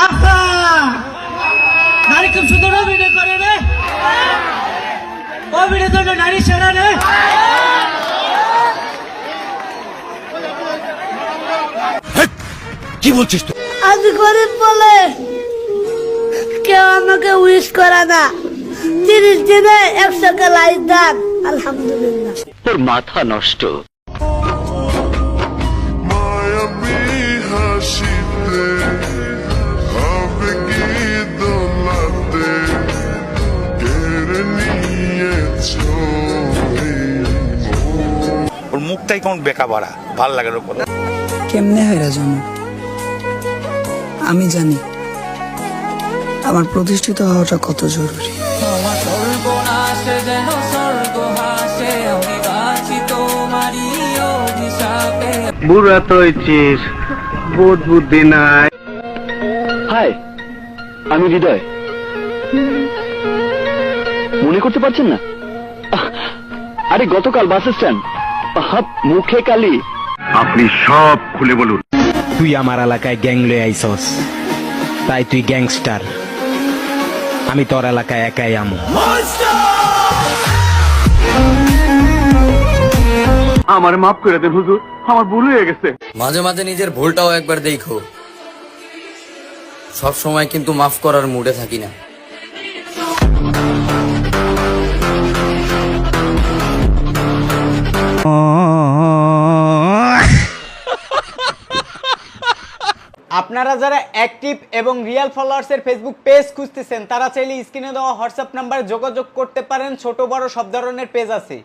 আহা নারী খুব সুন্দর অভিনয় করে রে, অভিনয় তো নারী সেরা রে। কি বলছিস তুই? আমি গরিব বলে কেউ আমাকে উইশ করে না। 30 দিনে 100 কে লাইক দেন, আলহামদুলিল্লাহ। তোর মাথা নষ্ট। মায়াবী হাসিতে আবেগী দোলাতে কেড়ে নিয়েছো ওর মুখটাই কেমন বেকা ভরা, ভাল লাগে না কথা। কেমনে হায়রা জানো? আমি জানি আমার প্রতিষ্ঠিত হওয়াটা কত জরুরি। বুড়া তো হয়েছিস, বোধ বুদ্ধি নাই। হাই, আমি হৃদয়। মনে করতে পারছেন না? আরে গতকাল বাস স্ট্যান্ড, মুখে কালি। আপনি সব খুলে বলুন। তুই আমার এলাকায় গ্যাং লয়ে আইসস, তাই তুই গ্যাংস্টার। আমি তোর এলাকায় একাই আমু। আমার মাফ করে দেন হুজুর, আমার ভুল হয়ে গেছে। মাঝে মাঝে নিজের ভুলটাও একবার দেখো, সব সময় কিন্তু মাফ করার মুডে থাকি না। আপনারা যারা অ্যাক্টিভ এবং রিয়েল ফলোয়ার্সের ফেসবুক পেজ খুঁজতেছেন তারা চাইলে স্ক্রিনে দেওয়া হোয়াটসঅ্যাপ নাম্বারে যোগাযোগ করতে পারেন। ছোট বড় সব ধরনের পেজ আছে।